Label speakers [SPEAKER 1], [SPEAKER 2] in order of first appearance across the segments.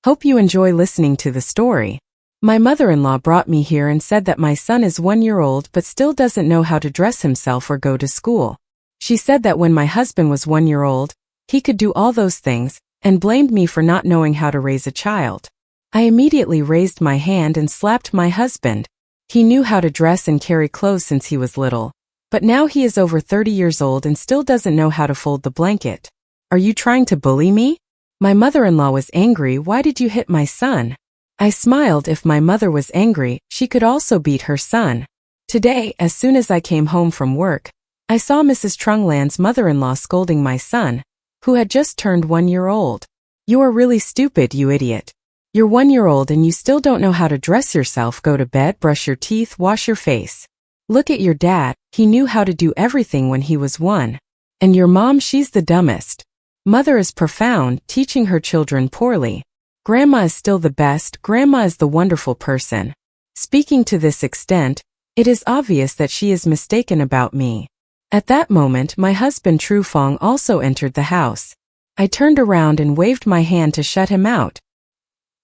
[SPEAKER 1] Hope you enjoy listening to the story. My mother-in-law brought me here and said that my son is 1 year old but still doesn't know how to dress himself or go to school. She said that when my husband was 1 year old, he could do all those things, and blamed me for not knowing how to raise a child. I immediately raised my hand and slapped my husband. He knew how to dress and carry clothes since he was little, but now he is over 30 years old and still doesn't know how to fold the blanket. Are you trying to bully me? My mother-in-law was angry. Why did you hit my son? I smiled. If my mother was angry, she could also beat her son. Today, as soon as I came home from work, I saw Mrs. Trunglan's mother-in-law scolding my son, who had just turned 1 year old. You are really stupid, you idiot. You're 1 year old and you still don't know how to dress yourself, go to bed, brush your teeth, wash your face. Look at your dad, he knew how to do everything when he was 1. And your mom, she's the dumbest. Mother is profound, teaching her children poorly. Grandma is still the best, grandma is the wonderful person. Speaking to this extent, it is obvious that she is mistaken about me. At that moment, my husband Tru Fong also entered the house. I turned around and waved my hand to shut him out.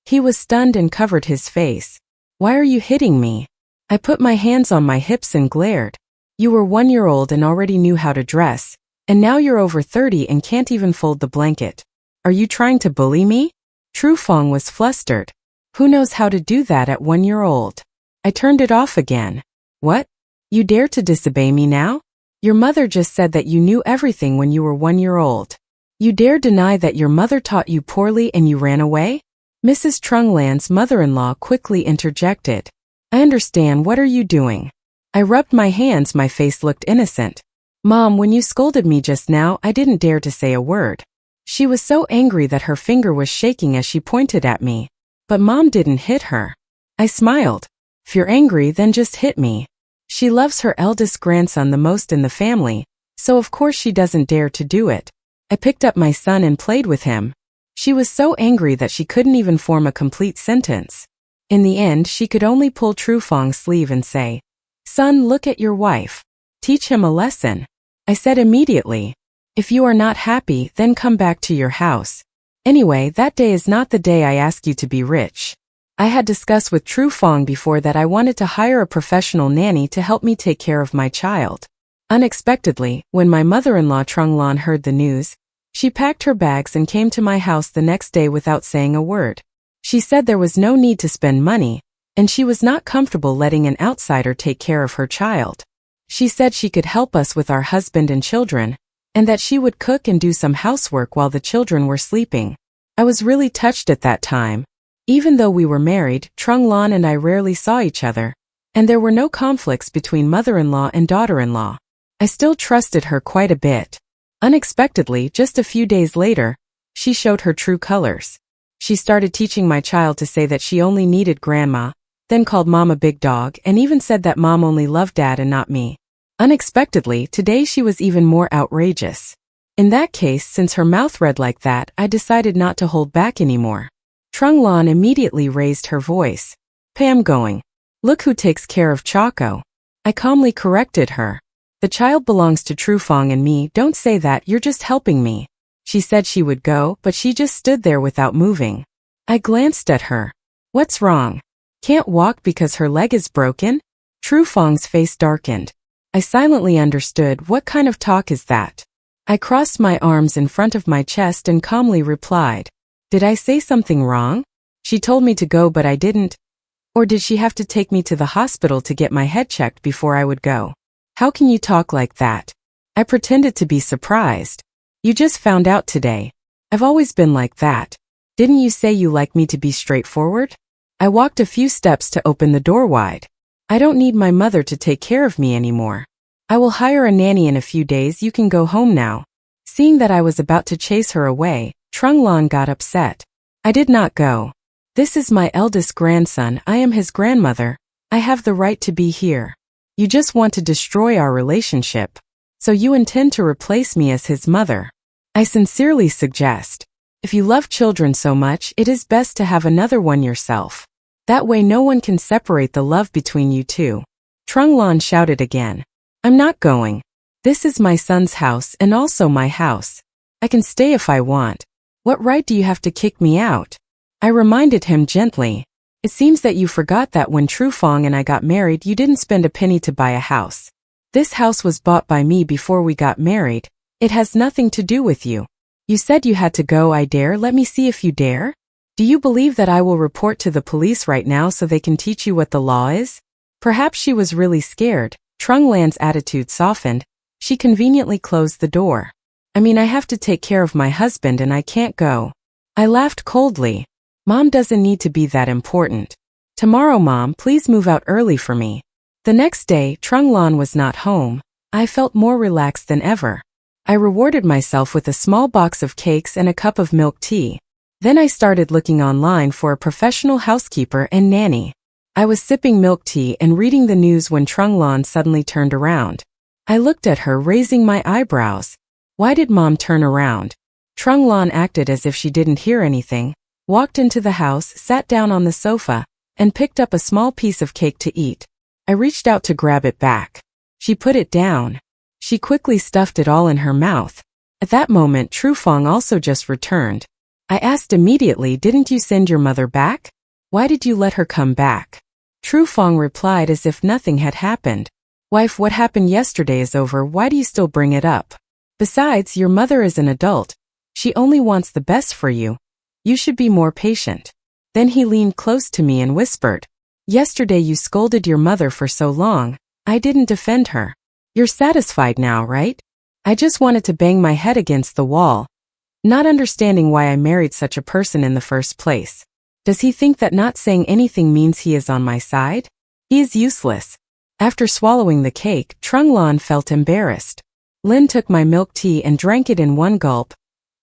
[SPEAKER 1] He was stunned and covered his face. Why are you hitting me? I put my hands on my hips and glared. You were 1 year old and already knew how to dress, and now you're over 30 and can't even fold the blanket. Are you trying to bully me? Tru Fong was flustered. Who knows how to do that at 1 year old? I turned it off again. What? You dare to disobey me now? Your mother just said that you knew everything when you were 1 year old. You dare deny that your mother taught you poorly and you ran away? Mrs. Trunglan's mother-in-law quickly interjected. I understand. What are you doing? I rubbed my hands. My face looked innocent. Mom, when you scolded me just now, I didn't dare to say a word. She was so angry that her finger was shaking as she pointed at me. But Mom didn't hit her. I smiled. If you're angry, then just hit me. She loves her eldest grandson the most in the family, so of course she doesn't dare to do it. I picked up my son and played with him. She was so angry that she couldn't even form a complete sentence. In the end, she could only pull Tru Fong's sleeve and say, Son, look at your wife. Teach him a lesson. I said immediately, if you are not happy, then come back to your house. Anyway, that day is not the day I ask you to be rich. I had discussed with Tru Fong before that I wanted to hire a professional nanny to help me take care of my child. Unexpectedly, when my mother-in-law Trunglan heard the news, she packed her bags and came to my house the next day without saying a word. She said there was no need to spend money, and she was not comfortable letting an outsider take care of her child. She said she could help us with our husband and children, and that she would cook and do some housework while the children were sleeping. I was really touched at that time. Even though we were married, Trunglan and I rarely saw each other, and there were no conflicts between mother-in-law and daughter-in-law. I still trusted her quite a bit. Unexpectedly, just a few days later, she showed her true colors. She started teaching my child to say that she only needed grandma, then called Mom a big dog, and even said that Mom only loved Dad and not me. Unexpectedly, today she was even more outrageous. In that case, since her mouth read like that, I decided not to hold back anymore. Trunglan immediately raised her voice. Pam going. Look who takes care of Choco. I calmly corrected her. The child belongs to Tru Fong and me. Don't say that, you're just helping me. She said she would go, but she just stood there without moving. I glanced at her. What's wrong? Can't walk because her leg is broken? Tru Fong's face darkened. I silently understood. What kind of talk is that? I crossed my arms in front of my chest and calmly replied. Did I say something wrong? She told me to go but I didn't. Or did she have to take me to the hospital to get my head checked before I would go? How can you talk like that? I pretended to be surprised. You just found out today. I've always been like that. Didn't you say you like me to be straightforward? I walked a few steps to open the door wide. I don't need my mother to take care of me anymore. I will hire a nanny in a few days. You can go home now. Seeing that I was about to chase her away, Trunglan got upset. I did not go. This is my eldest grandson. I am his grandmother. I have the right to be here. You just want to destroy our relationship. So you intend to replace me as his mother. I sincerely suggest, if you love children so much, it is best to have another one yourself. That way no one can separate the love between you two. Trunglan shouted again. I'm not going. This is my son's house and also my house. I can stay if I want. What right do you have to kick me out? I reminded him gently. It seems that you forgot that when Trufong and I got married you didn't spend a penny to buy a house. This house was bought by me before we got married. It has nothing to do with you. You said you had to go. I dare. Let me see if you dare. Do you believe that I will report to the police right now so they can teach you what the law is? Perhaps she was really scared. Trung Lan's attitude softened. She conveniently closed the door. I mean, I have to take care of my husband and I can't go. I laughed coldly. Mom doesn't need to be that important. Tomorrow, Mom, please move out early for me. The next day, Trung Lan was not home. I felt more relaxed than ever. I rewarded myself with a small box of cakes and a cup of milk tea. Then I started looking online for a professional housekeeper and nanny. I was sipping milk tea and reading the news when Trung Lan suddenly turned around. I looked at her, raising my eyebrows. Why did Mom turn around? Trung Lan acted as if she didn't hear anything, walked into the house, sat down on the sofa, and picked up a small piece of cake to eat. I reached out to grab it back. She put it down. She quickly stuffed it all in her mouth. At that moment, Trufong also just returned. I asked immediately, didn't you send your mother back? Why did you let her come back? Trufong replied as if nothing had happened. Wife, what happened yesterday is over. Why do you still bring it up? Besides, your mother is an adult. She only wants the best for you. You should be more patient. Then he leaned close to me and whispered, yesterday you scolded your mother for so long. I didn't defend her. You're satisfied now, right? I just wanted to bang my head against the wall, not understanding why I married such a person in the first place. Does he think that not saying anything means he is on my side? He is useless. After swallowing the cake, Trung Lan felt embarrassed. Lin took my milk tea and drank it in one gulp,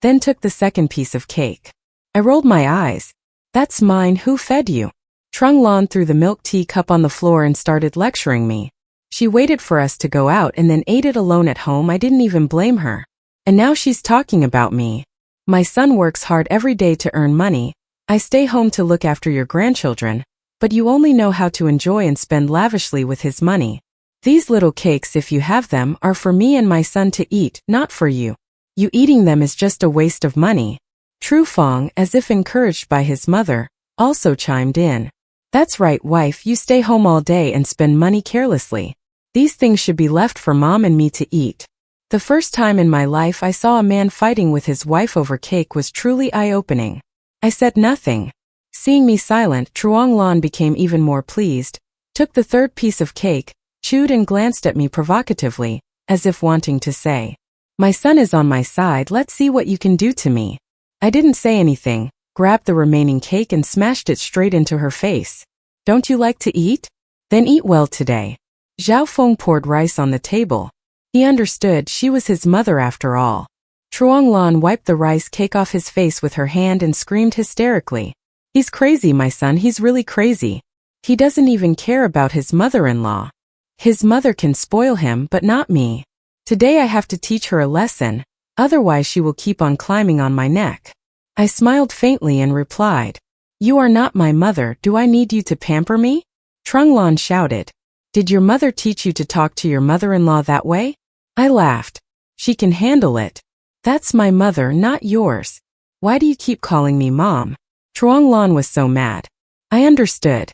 [SPEAKER 1] then took the second piece of cake. I rolled my eyes. That's mine. Who fed you? Trung Lan threw the milk tea cup on the floor and started lecturing me. She waited for us to go out and then ate it alone at home. I didn't even blame her. And now she's talking about me. My son works hard every day to earn money. I stay home to look after your grandchildren, but you only know how to enjoy and spend lavishly with his money. These little cakes, if you have them, are for me and my son to eat, not for you. You eating them is just a waste of money. Trufong, as if encouraged by his mother, also chimed in. That's right, wife, you stay home all day and spend money carelessly. These things should be left for Mom and me to eat. The first time in my life I saw a man fighting with his wife over cake was truly eye-opening. I said nothing. Seeing me silent, Truong Lan became even more pleased, took the third piece of cake, chewed and glanced at me provocatively, as if wanting to say, my son is on my side, let's see what you can do to me. I didn't say anything, grabbed the remaining cake and smashed it straight into her face. Don't you like to eat? Then eat well today. Zhao Feng poured rice on the table. He understood she was his mother after all. Truong Lan wiped the rice cake off his face with her hand and screamed hysterically. He's crazy, my son, he's really crazy. He doesn't even care about his mother-in-law. His mother can spoil him, but not me. Today I have to teach her a lesson, otherwise she will keep on climbing on my neck. I smiled faintly and replied, you are not my mother, do I need you to pamper me? Trung Lan shouted. Did your mother teach you to talk to your mother-in-law that way? I laughed. She can handle it. That's my mother, not yours. Why do you keep calling me Mom? Truong Lan was so mad. I understood.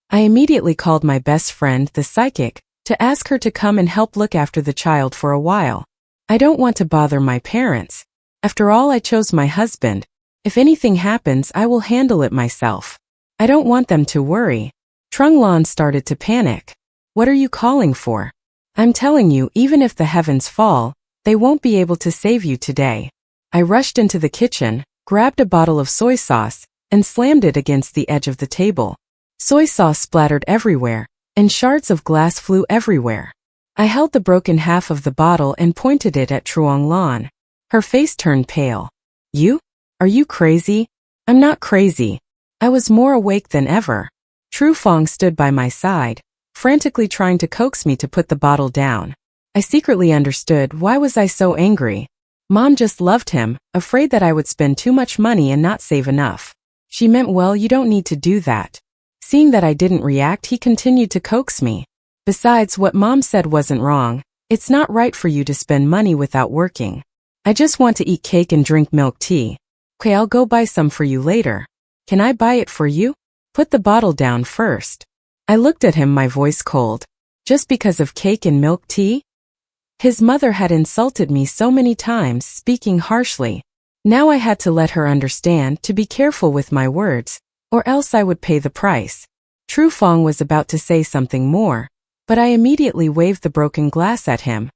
[SPEAKER 1] I immediately called my best friend, the psychic, to ask her to come and help look after the child for a while. I don't want to bother my parents. After all, I chose my husband. If anything happens, I will handle it myself. I don't want them to worry. Trung Lan started to panic. What are you calling for? I'm telling you, even if the heavens fall, they won't be able to save you today. I rushed into the kitchen, grabbed a bottle of soy sauce, and slammed it against the edge of the table. Soy sauce splattered everywhere, and shards of glass flew everywhere. I held the broken half of the bottle and pointed it at Truong Lan. Her face turned pale. You? Are you crazy? I'm not crazy. I was more awake than ever. Trufong stood by my side, frantically trying to coax me to put the bottle down. I secretly understood why was I so angry. Mom just loved him, afraid that I would spend too much money and not save enough. She meant well, you don't need to do that. Seeing that I didn't react, he continued to coax me. Besides, what Mom said wasn't wrong. It's not right for you to spend money without working. I just want to eat cake and drink milk tea. Okay, I'll go buy some for you later. Can I buy it for you? Put the bottle down first. I looked at him, my voice cold. Just because of cake and milk tea? His mother had insulted me so many times, speaking harshly. Now I had to let her understand to be careful with my words, or else I would pay the price. Tru Fong was about to say something more, but I immediately waved the broken glass at him.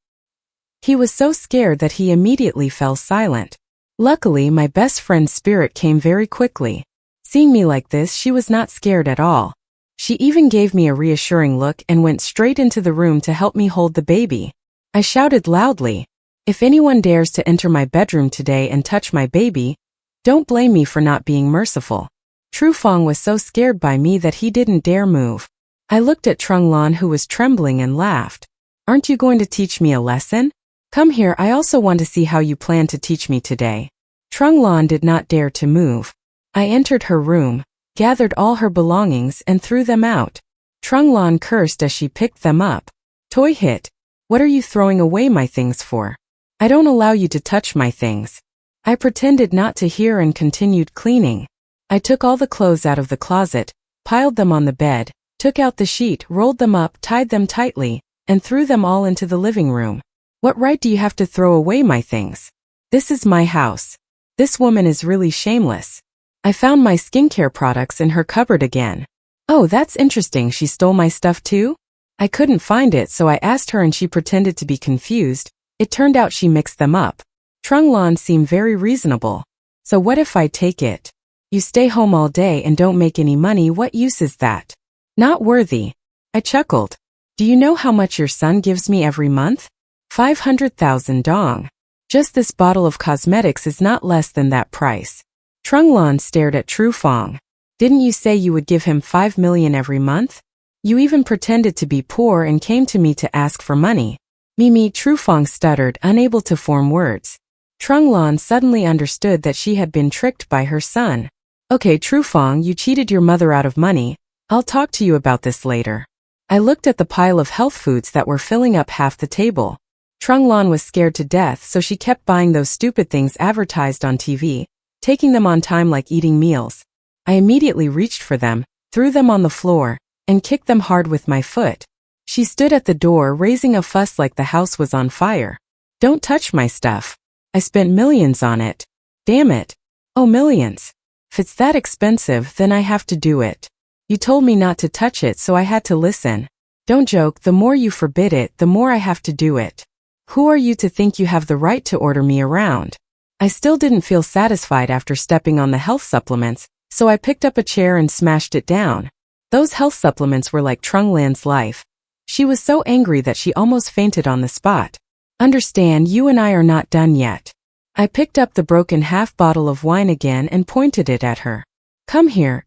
[SPEAKER 1] He was so scared that he immediately fell silent. Luckily, my best friend's spirit came very quickly. Seeing me like this, she was not scared at all. She even gave me a reassuring look and went straight into the room to help me hold the baby. I shouted loudly, "If anyone dares to enter my bedroom today and touch my baby, don't blame me for not being merciful." Tru Fong was so scared by me that he didn't dare move. I looked at Trung Lan, who was trembling, and laughed. "Aren't you going to teach me a lesson? Come here, I also want to see how you plan to teach me today." Trung Lan did not dare to move. I entered her room, gathered all her belongings and threw them out. Trung Lan cursed as she picked them up. "Toy hit. What are you throwing away my things for? I don't allow you to touch my things." I pretended not to hear and continued cleaning. I took all the clothes out of the closet, piled them on the bed, took out the sheet, rolled them up, tied them tightly, and threw them all into the living room. "What right do you have to throw away my things? This is my house." This woman is really shameless. I found my skincare products in her cupboard again. "Oh, that's interesting, she stole my stuff too?" I couldn't find it, so I asked her and she pretended to be confused. It turned out she mixed them up. Trung Lan seemed very reasonable. "So what if I take it? You stay home all day and don't make any money, what use is that? Not worthy." I chuckled. "Do you know how much your son gives me every month? 500,000 dong. Just this bottle of cosmetics is not less than that price." Trung Lan stared at Tru Fong. "Didn't you say you would give him 5 million every month? You even pretended to be poor and came to me to ask for money." "Mimi," Tru Fong stuttered, unable to form words. Trung Lan suddenly understood that she had been tricked by her son. "Okay, Tru Fong, you cheated your mother out of money. I'll talk to you about this later." I looked at the pile of health foods that were filling up half the table. Trung Lan was scared to death, so she kept buying those stupid things advertised on TV, taking them on time like eating meals. I immediately reached for them, threw them on the floor, and kicked them hard with my foot. She stood at the door raising a fuss like the house was on fire. "Don't touch my stuff. I spent millions on it. Damn it. Oh, millions. If it's that expensive, then I have to do it. You told me not to touch it, so I had to listen. Don't joke, the more you forbid it, the more I have to do it. Who are you to think you have the right to order me around?" I still didn't feel satisfied after stepping on the health supplements, so I picked up a chair and smashed it down. Those health supplements were like Trung Lan's life. She was so angry that she almost fainted on the spot. "Understand, you and I are not done yet." I picked up the broken half bottle of wine again and pointed it at her. Come here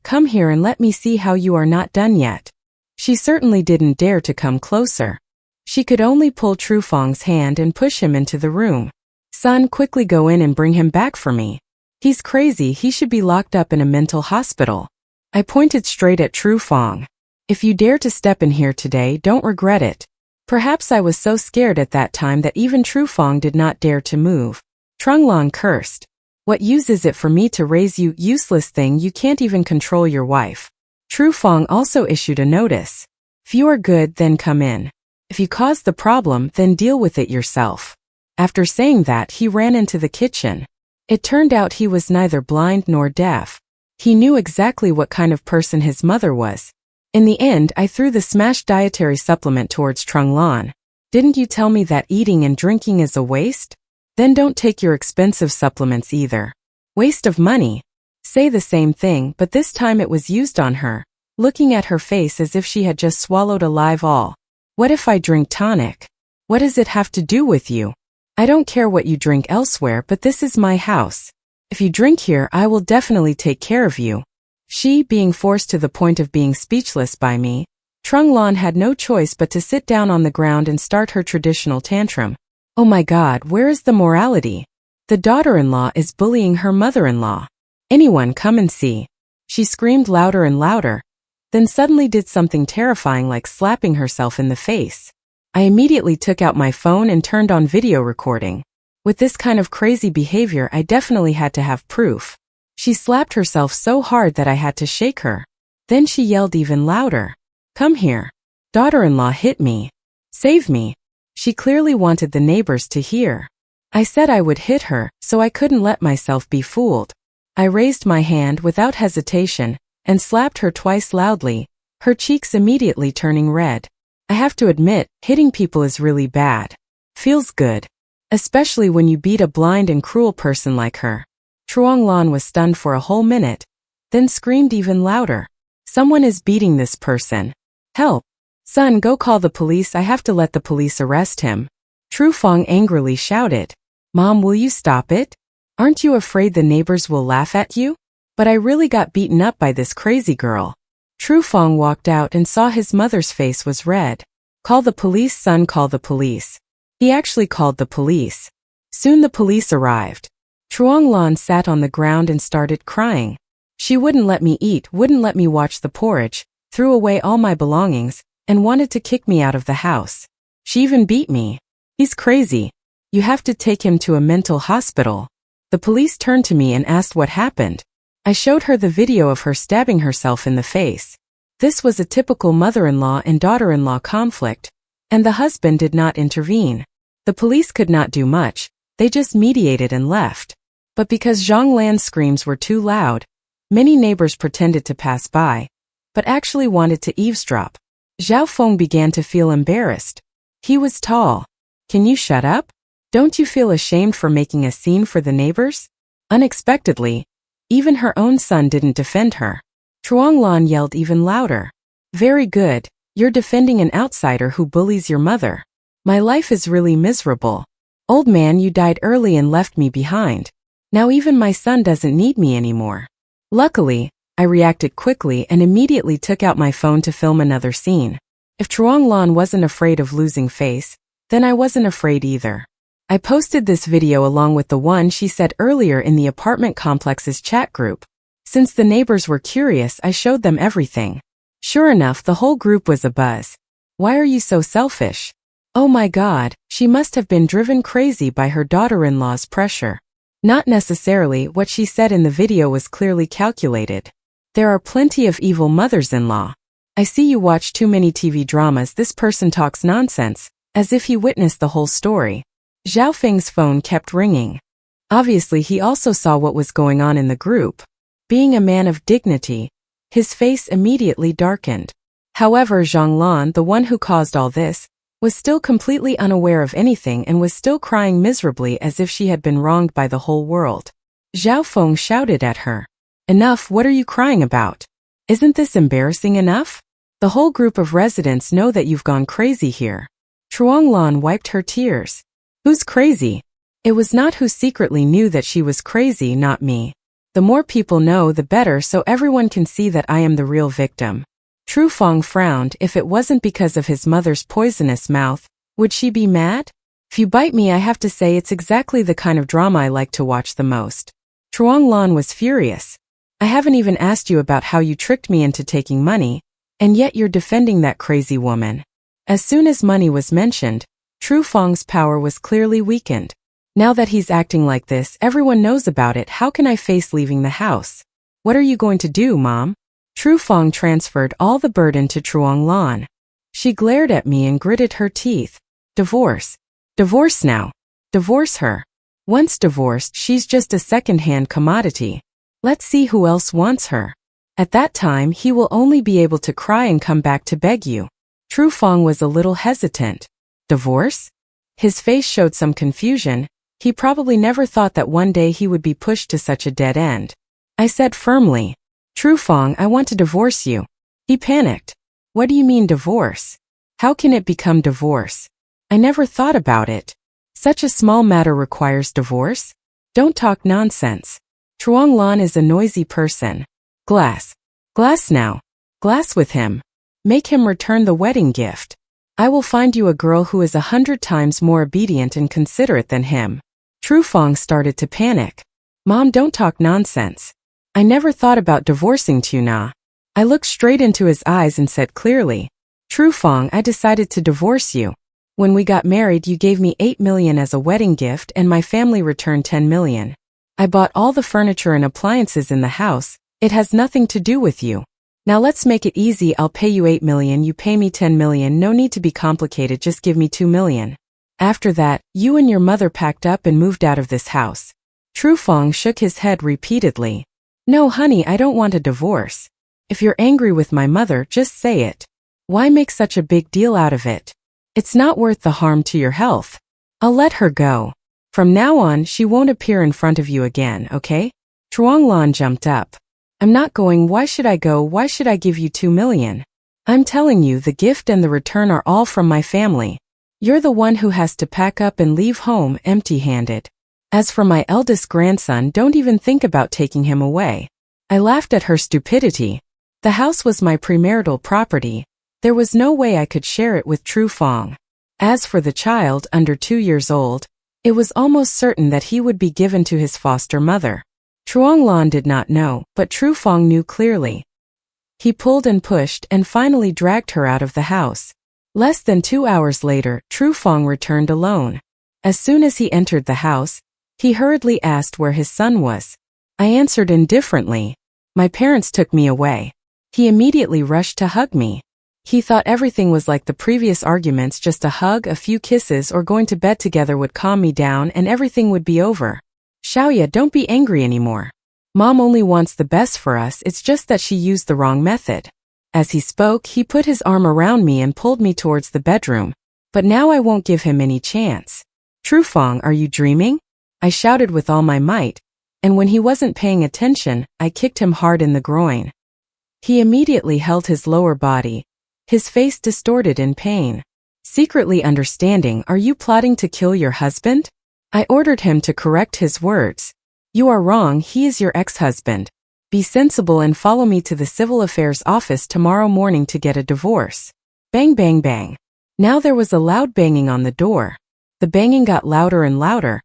[SPEAKER 1] and let me see how you are not done yet." She certainly didn't dare to come closer. She could only pull Tru Fong's hand and push him into the room. "Son, quickly go in and bring him back for me. He's crazy, he should be locked up in a mental hospital." I pointed straight at Tru Fong. "If you dare to step in here today, don't regret it." Perhaps I was so scared at that time that even Tru Fong did not dare to move. Trung Lan cursed. "What use is it for me to raise you, useless thing, you can't even control your wife." Tru Fong also issued a notice. "If you are good, then come in. If you caused the problem, then deal with it yourself." After saying that, he ran into the kitchen. It turned out he was neither blind nor deaf. He knew exactly what kind of person his mother was. In the end, I threw the smashed dietary supplement towards Trung Lan. "Didn't you tell me that eating and drinking is a waste? Then don't take your expensive supplements either. Waste of money." Say the same thing, but this time it was used on her, looking at her face as if she had just swallowed a live all. "What if I drink tonic? What does it have to do with you? I don't care what you drink elsewhere, but this is my house. If you drink here, I will definitely take care of you." She, being forced to the point of being speechless by me, Trung Lan had no choice but to sit down on the ground and start her traditional tantrum. Oh my God, where is the morality? The daughter-in-law is bullying her mother-in-law. "Anyone come and see." She screamed louder and louder, then suddenly did something terrifying like slapping herself in the face. I immediately took out my phone and turned on video recording. With this kind of crazy behavior, I definitely had to have proof. She slapped herself so hard that I had to shake her. Then she yelled even louder. Come here. Daughter-in-law hit me. Save me. She clearly wanted the neighbors to hear. I said I would hit her, so I couldn't let myself be fooled. I raised my hand without hesitation and slapped her twice loudly, her cheeks immediately turning red. I have to admit, hitting people is really bad. Feels good. Especially when you beat a blind and cruel person like her. Truong Lan was stunned for a whole minute, then screamed even louder. Someone is beating this person. Help. Son, go call the police. I have to let the police arrest him. Tru Fong angrily shouted. Mom, will you stop it? Aren't you afraid the neighbors will laugh at you? But I really got beaten up by this crazy girl. Tru Fong walked out and saw his mother's face was red. Call the police, son, call the police. He actually called the police. Soon the police arrived. Truong Lan sat on the ground and started crying. She wouldn't let me eat, wouldn't let me watch the porridge, threw away all my belongings, and wanted to kick me out of the house. She even beat me. He's crazy. You have to take him to a mental hospital. The police turned to me and asked what happened. I showed her the video of her stabbing herself in the face. This was a typical mother-in-law and daughter-in-law conflict, and the husband did not intervene. The police could not do much, they just mediated and left. But because Zhang Lan's screams were too loud, many neighbors pretended to pass by, but actually wanted to eavesdrop. Zhao Feng began to feel embarrassed. He was tall. Can you shut up? Don't you feel ashamed for making a scene for the neighbors? Unexpectedly, even her own son didn't defend her. Truong Lan yelled even louder. Very good, you're defending an outsider who bullies your mother. My life is really miserable. Old man, you died early and left me behind. Now even my son doesn't need me anymore. Luckily, I reacted quickly and immediately took out my phone to film another scene. If Truong Lan wasn't afraid of losing face, then I wasn't afraid either. I posted this video along with the one she said earlier in the apartment complex's chat group. Since the neighbors were curious, I showed them everything. Sure enough, the whole group was abuzz. Why are you so selfish? Oh my God, she must have been driven crazy by her daughter-in-law's pressure. Not necessarily, what she said in the video was clearly calculated. There are plenty of evil mothers-in-law. I see you watch too many TV dramas. This person talks nonsense, as if he witnessed the whole story. Zhao Feng's phone kept ringing. Obviously, he also saw what was going on in the group. Being a man of dignity, his face immediately darkened. However, Zhang Lan, the one who caused all this, was still completely unaware of anything and was still crying miserably as if she had been wronged by the whole world. Zhao Feng shouted at her. Enough, what are you crying about? Isn't this embarrassing enough? The whole group of residents know that you've gone crazy here. Truong Lan wiped her tears. Who's crazy? It was not who secretly knew that she was crazy, not me. The more people know, the better, so everyone can see that I am the real victim. Tru Fong frowned. If it wasn't because of his mother's poisonous mouth, would she be mad? If you bite me, I have to say it's exactly the kind of drama I like to watch the most. Truong Lan was furious. I haven't even asked you about how you tricked me into taking money, and yet you're defending that crazy woman. As soon as money was mentioned, Tru Fong's power was clearly weakened. Now that he's acting like this, everyone knows about it. How can I face leaving the house? What are you going to do, Mom? Tru Fong transferred all the burden to Truong Lan. She glared at me and gritted her teeth. Divorce. Divorce now. Divorce her. Once divorced, she's just a second-hand commodity. Let's see who else wants her. At that time, he will only be able to cry and come back to beg you. Tru Fong was a little hesitant. Divorce? His face showed some confusion. He probably never thought that one day he would be pushed to such a dead end. I said firmly, Tru Fong, I want to divorce you. He panicked. What do you mean divorce? How can it become divorce? I never thought about it. Such a small matter requires divorce? Don't talk nonsense. Truong Lan is a noisy person. Glass. Glass now. Glass with him. Make him return the wedding gift. I will find you a girl who is 100 times more obedient and considerate than him. Tru Fong started to panic. Mom, don't talk nonsense. I never thought about divorcing Tuna. I looked straight into his eyes and said clearly, Tru Fong, I decided to divorce you. When we got married, you gave me 8 million as a wedding gift and my family returned 10 million. I bought all the furniture and appliances in the house. It has nothing to do with you. Now let's make it easy. I'll pay you 8 million, you pay me 10 million. No need to be complicated, just give me 2 million. After that, you and your mother packed up and moved out of this house. Trufang shook his head repeatedly. No honey, I don't want a divorce. If you're angry with my mother, just say it. Why make such a big deal out of it? It's not worth the harm to your health. I'll let her go. From now on, she won't appear in front of you again, okay? Chuanglan jumped up. I'm not going. Why should I go? Why should I give you 2 million? I'm telling you, the gift and the return are all from my family. You're the one who has to pack up and leave home empty-handed. As for my eldest grandson, don't even think about taking him away. I laughed at her stupidity. The house was my premarital property. There was no way I could share it with Trufang. As for the child under 2 years old, it was almost certain that he would be given to his foster mother. Chuanglan did not know, but Trufang knew clearly. He pulled and pushed and finally dragged her out of the house. Less than 2 hours later, Trufang returned alone. As soon as he entered the house, he hurriedly asked where his son was. I answered indifferently. My parents took me away. He immediately rushed to hug me. He thought everything was like the previous arguments, just a hug, a few kisses, or going to bed together would calm me down and everything would be over. Xiaoya, don't be angry anymore. Mom only wants the best for us, it's just that she used the wrong method. As he spoke, he put his arm around me and pulled me towards the bedroom. But now I won't give him any chance. Trufang, are you dreaming? I shouted with all my might, and when he wasn't paying attention, I kicked him hard in the groin. He immediately held his lower body, his face distorted in pain. Secretly understanding, are you plotting to kill your husband? I ordered him to correct his words. You are wrong, he is your ex-husband. Be sensible and follow me to the civil affairs office tomorrow morning to get a divorce. Bang bang bang. Now there was a loud banging on the door. The banging got louder and louder,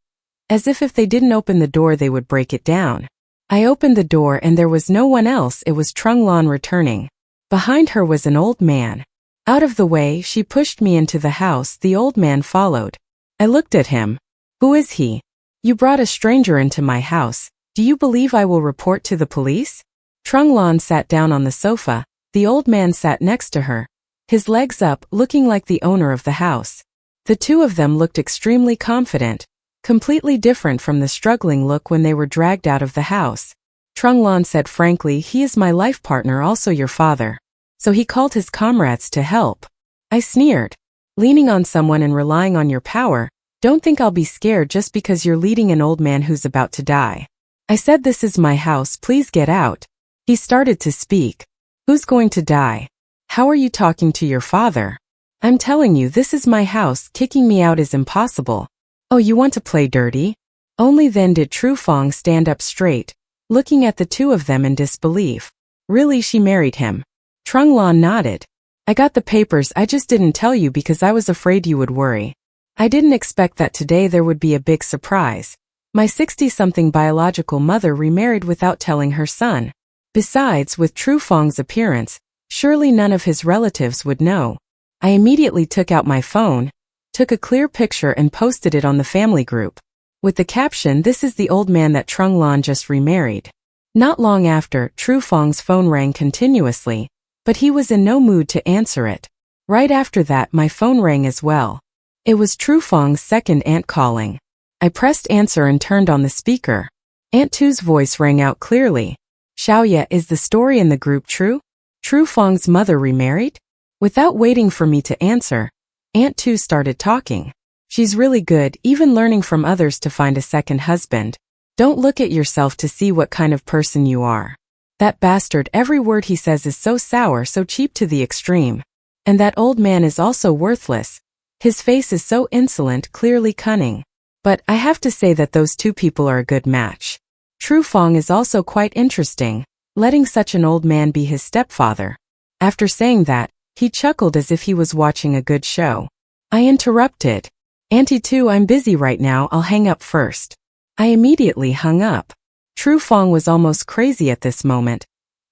[SPEAKER 1] as if they didn't open the door they would break it down. I opened the door and there was no one else, it was Trunglan returning. Behind her was an old man. Out of the way, she pushed me into the house. The old man followed. I looked at him. Who is he? You brought a stranger into my house. Do you believe I will report to the police? Trunglan sat down on the sofa. The old man sat next to her, his legs up, looking like the owner of the house. The two of them looked extremely confident, completely different from the struggling look when they were dragged out of the house. Trunglan said frankly, he is my life partner, also your father. So he called his comrades to help. I sneered. Leaning on someone and relying on your power, don't think I'll be scared just because you're leading an old man who's about to die. I said this is my house, please get out. He started to speak. Who's going to die? How are you talking to your father? I'm telling you, this is my house, kicking me out is impossible. Oh, you want to play dirty? Only then did Trufang stand up straight, looking at the two of them in disbelief. Really, she married him? Trunglan nodded. I got the papers, I just didn't tell you because I was afraid you would worry. I didn't expect that today there would be a big surprise. My 60-something biological mother remarried without telling her son. Besides, with Trufang's appearance, surely none of his relatives would know. I immediately took out my phone, took a clear picture and posted it on the family group. With the caption, this is the old man that Trunglan just remarried. Not long after, Trufang's phone rang continuously, but he was in no mood to answer it. Right after that, my phone rang as well. It was Trufang's second aunt calling. I pressed answer and turned on the speaker. Aunt Tu's voice rang out clearly. Xiaoya, is the story in the group true? Trufang's mother remarried? Without waiting for me to answer, Aunt Tu started talking. She's really good, even learning from others to find a second husband. Don't look at yourself to see what kind of person you are. That bastard, every word he says is so sour, so cheap to the extreme. And that old man is also worthless. His face is so insolent, clearly cunning. But I have to say that those two people are a good match. Trufang is also quite interesting, letting such an old man be his stepfather. After saying that, he chuckled as if he was watching a good show. I interrupted. Auntie Tu, I'm busy right now, I'll hang up first. I immediately hung up. Trufang was almost crazy at this moment,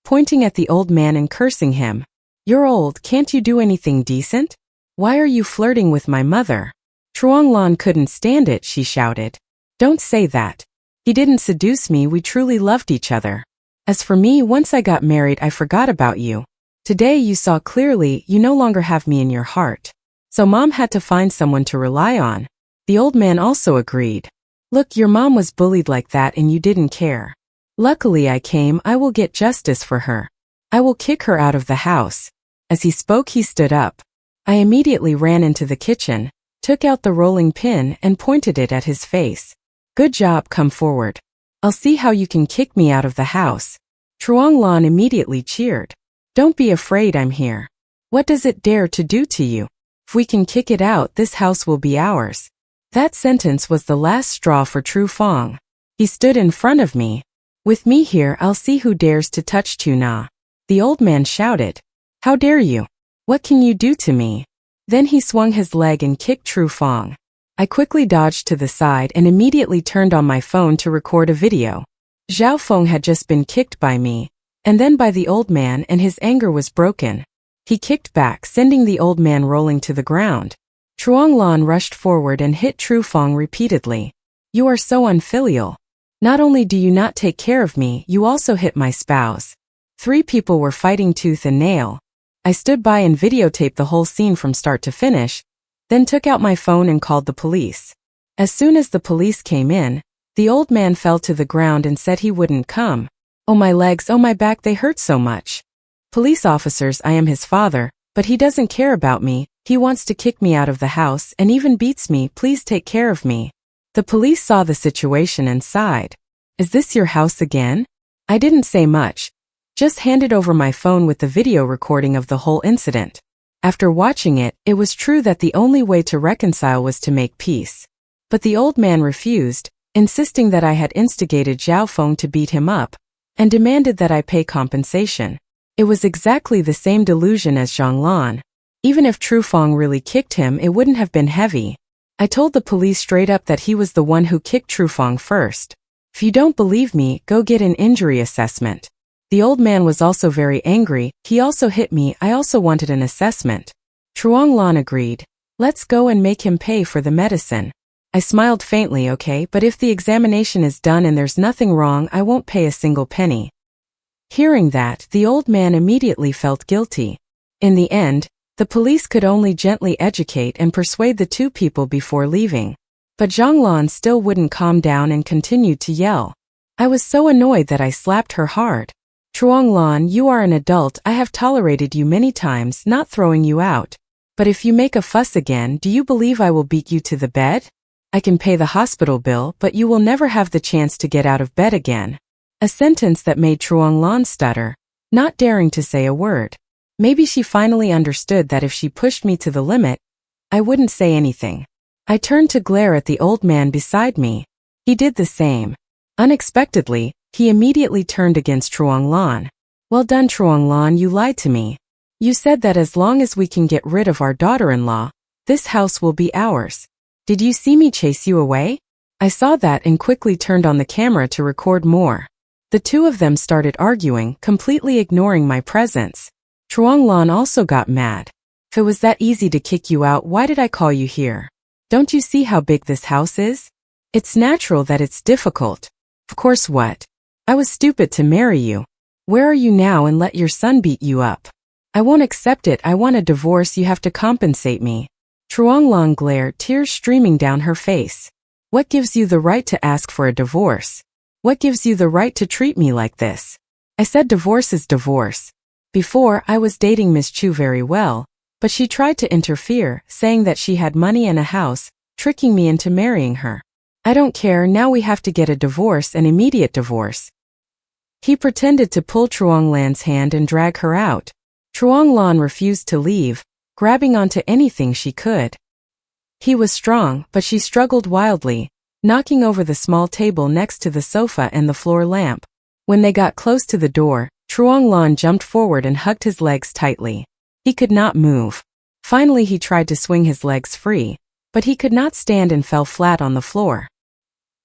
[SPEAKER 1] pointing at the old man and cursing him. You're old, can't you do anything decent? Why are you flirting with my mother? Truonglan couldn't stand it, she shouted. Don't say that. He didn't seduce me, we truly loved each other. As for me, once I got married I forgot about you. Today you saw clearly you no longer have me in your heart. So mom had to find someone to rely on. The old man also agreed. Look, your mom was bullied like that and you didn't care. Luckily I came, I will get justice for her. I will kick her out of the house. As he spoke he stood up. I immediately ran into the kitchen, took out the rolling pin and pointed it at his face. Good job, come forward. I'll see how you can kick me out of the house. Truong Lan immediately cheered. Don't be afraid, I'm here. What does it dare to do to you? If we can kick it out, this house will be ours. That sentence was the last straw for Tru Fong. He stood in front of me. With me here, I'll see who dares to touch Tu Na. The old man shouted. How dare you? What can you do to me? Then he swung his leg and kicked Tru Fong. I quickly dodged to the side and immediately turned on my phone to record a video. Zhao Feng had just been kicked by me, and then by the old man, and his anger was broken. He kicked back, sending the old man rolling to the ground. Truong Lan rushed forward and hit Tru Fong repeatedly. You are so unfilial. Not only do you not take care of me, you also hit my spouse. 3 people were fighting tooth and nail. I stood by and videotaped the whole scene from start to finish, then took out my phone and called the police. As soon as the police came in, the old man fell to the ground and said he wouldn't come. Oh my legs, oh my back, they hurt so much. Police officers, I am his father, but he doesn't care about me, he wants to kick me out of the house and even beats me, please take care of me. The police saw the situation and sighed. Is this your house again? I didn't say much. Just handed over my phone with the video recording of the whole incident. After watching it, it was true that the only way to reconcile was to make peace. But the old man refused, insisting that I had instigated Zhao Feng to beat him up, and demanded that I pay compensation. It was exactly the same delusion as Zhang Lan. Even if Tru Fong really kicked him, it wouldn't have been heavy. I told the police straight up that he was the one who kicked Tru Fong first. If you don't believe me, go get an injury assessment. The old man was also very angry, he also hit me, I also wanted an assessment. Truong Lan agreed. Let's go and make him pay for the medicine. I smiled faintly, okay, but if the examination is done and there's nothing wrong, I won't pay a single penny. Hearing that, the old man immediately felt guilty. In the end, the police could only gently educate and persuade the 2 people before leaving. But Zhang Lan still wouldn't calm down and continued to yell. I was so annoyed that I slapped her hard. Truong Lan, you are an adult, I have tolerated you many times, not throwing you out. But if you make a fuss again, do you believe I will beat you to the bed? I can pay the hospital bill, but you will never have the chance to get out of bed again. A sentence that made Truong Lan stutter, not daring to say a word. Maybe she finally understood that if she pushed me to the limit, I wouldn't say anything. I turned to glare at the old man beside me. He did the same. Unexpectedly, he immediately turned against Truong Lan. Well done, Truong Lan, you lied to me. You said that as long as we can get rid of our daughter-in-law, this house will be ours. Did you see me chase you away? I saw that and quickly turned on the camera to record more. The 2 of them started arguing, completely ignoring my presence. Truong Lan also got mad. If it was that easy to kick you out, why did I call you here? Don't you see how big this house is? It's natural that it's difficult. Of course what? I was stupid to marry you. Where are you now and let your son beat you up? I won't accept it, I want a divorce, you have to compensate me. Truong Lan glared, tears streaming down her face. What gives you the right to ask for a divorce? What gives you the right to treat me like this? I said divorce is divorce. Before, I was dating Miss Chu very well, but she tried to interfere, saying that she had money and a house, tricking me into marrying her. I don't care, now we have to get a divorce, an immediate divorce. He pretended to pull Truong Lan's hand and drag her out. Truong Lan refused to leave, grabbing onto anything she could. He was strong, but she struggled wildly, knocking over the small table next to the sofa and the floor lamp. When they got close to the door, Truong Lan jumped forward and hugged his legs tightly. He could not move. Finally he tried to swing his legs free, but he could not stand and fell flat on the floor.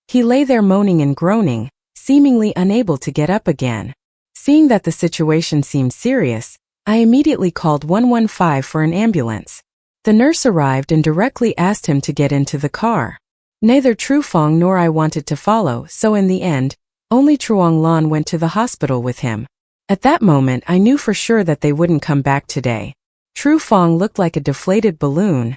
[SPEAKER 1] He lay there moaning and groaning, seemingly unable to get up again. Seeing that the situation seemed serious, I immediately called 115 for an ambulance. The nurse arrived and directly asked him to get into the car. Neither Tru Fong nor I wanted to follow, so in the end, only Truong Lan went to the hospital with him. At that moment I knew for sure that they wouldn't come back today. Tru Fong looked like a deflated balloon,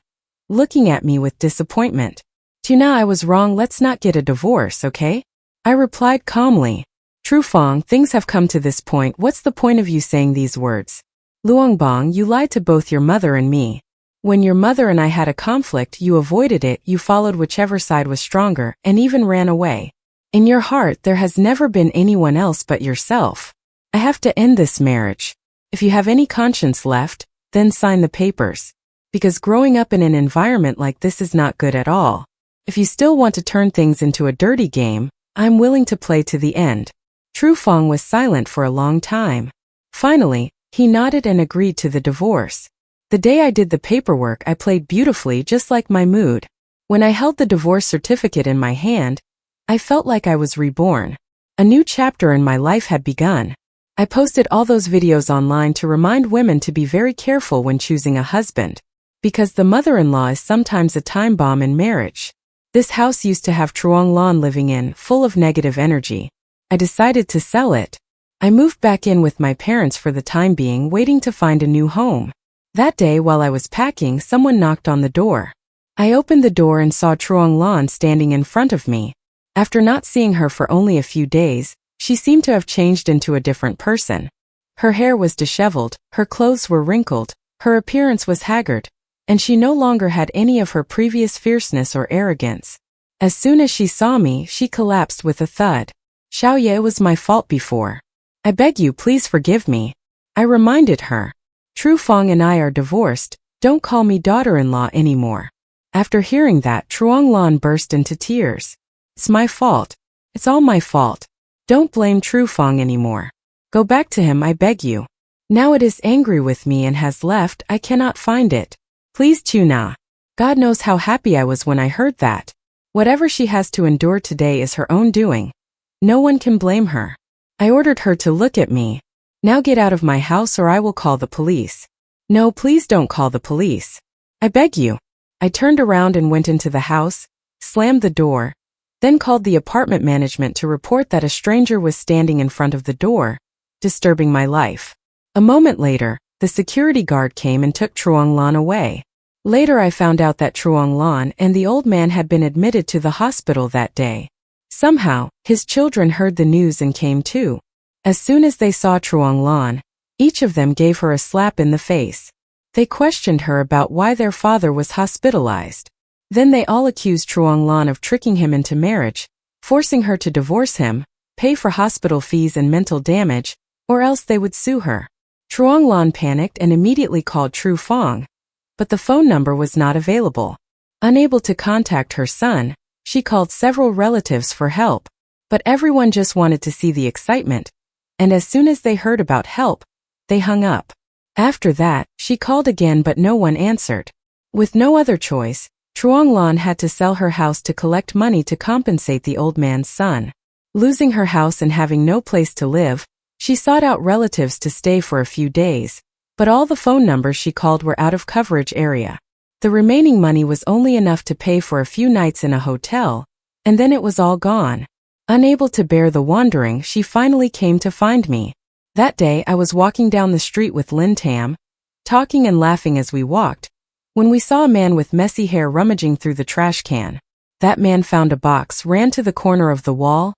[SPEAKER 1] looking at me with disappointment. Tuna, I was wrong, let's not get a divorce, okay? I replied calmly. Tru Fong, things have come to this point, what's the point of you saying these words? Luongbong, you lied to both your mother and me. When your mother and I had a conflict, you avoided it, you followed whichever side was stronger, and even ran away. In your heart there has never been anyone else but yourself. I have to end this marriage. If you have any conscience left, then sign the papers. Because growing up in an environment like this is not good at all. If you still want to turn things into a dirty game, I'm willing to play to the end. Tru Fong was silent for a long time. Finally, he nodded and agreed to the divorce. The day I did the paperwork I played beautifully just like my mood. When I held the divorce certificate in my hand, I felt like I was reborn. A new chapter in my life had begun. I posted all those videos online to remind women to be very careful when choosing a husband. Because the mother-in-law is sometimes a time bomb in marriage. This house used to have Truong Lan living in, full of negative energy. I decided to sell it. I moved back in with my parents for the time being, waiting to find a new home. That day while I was packing, someone knocked on the door. I opened the door and saw Truong Lan standing in front of me. After not seeing her for only a few days, she seemed to have changed into a different person. Her hair was disheveled, her clothes were wrinkled, her appearance was haggard, and she no longer had any of her previous fierceness or arrogance. As soon as she saw me, she collapsed with a thud. Xiaoye, it was my fault before. I beg you, please forgive me. I reminded her. Tru Fong and I are divorced, don't call me daughter-in-law anymore. After hearing that, Truong Lan burst into tears. It's my fault. It's all my fault. Don't blame Tru Fong anymore. Go back to him, I beg you. Now it is angry with me and has left, I cannot find it. Please Tuna. God knows how happy I was when I heard that. Whatever she has to endure today is her own doing. No one can blame her. I ordered her to look at me. Now get out of my house or I will call the police. No, please don't call the police. I beg you. I turned around and went into the house, slammed the door, then called the apartment management to report that a stranger was standing in front of the door, disturbing my life. A moment later, the security guard came and took Truong Lan away. Later I found out that Truong Lan and the old man had been admitted to the hospital that day. Somehow, his children heard the news and came too. As soon as they saw Truong Lan, each of them gave her a slap in the face. They questioned her about why their father was hospitalized. Then they all accused Truong Lan of tricking him into marriage, forcing her to divorce him, pay for hospital fees and mental damage, or else they would sue her. Truong Lan panicked and immediately called Tru Fong, but the phone number was not available. Unable to contact her son, she called several relatives for help, but everyone just wanted to see the excitement, and as soon as they heard about help, they hung up. After that, she called again but no one answered. With no other choice, Truong Lan had to sell her house to collect money to compensate the old man's son. Losing her house and having no place to live, she sought out relatives to stay for a few days, but all the phone numbers she called were out of coverage area. The remaining money was only enough to pay for a few nights in a hotel, and then it was all gone. Unable to bear the wandering, she finally came to find me. That day I was walking down the street with Lin Tam, talking and laughing as we walked, when we saw a man with messy hair rummaging through the trash can. That man found a box, ran to the corner of the wall,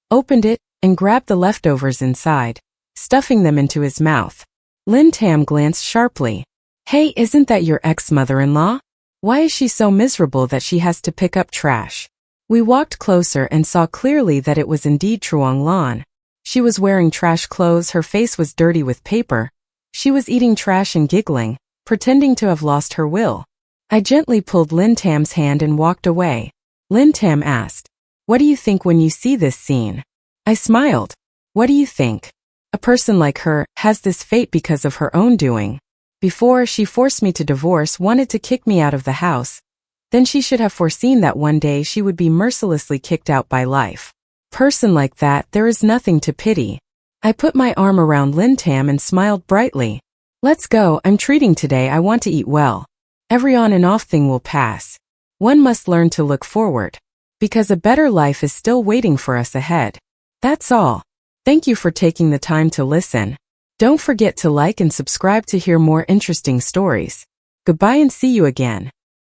[SPEAKER 1] opened it, and grabbed the leftovers inside, stuffing them into his mouth. Lin Tam glanced sharply. Hey, isn't that your ex-mother-in-law? Why is she so miserable that she has to pick up trash? We walked closer and saw clearly that it was indeed Truong Lan. She was wearing trash clothes, her face was dirty with paper. She was eating trash and giggling, pretending to have lost her will. I gently pulled Lin Tam's hand and walked away. Lin Tam asked, "What do you think when you see this scene?" I smiled. What do you think? A person like her has this fate because of her own doing. Before, she forced me to divorce, wanted to kick me out of the house. Then she should have foreseen that one day she would be mercilessly kicked out by life. Person like that, there is nothing to pity. I put my arm around Lin Tam and smiled brightly. Let's go, I'm treating today, I want to eat well. Every on and off thing will pass. One must learn to look forward. because a better life is still waiting for us ahead. That's all. Thank you for taking the time to listen. Don't forget to like and subscribe to hear more interesting stories. Goodbye and see you again.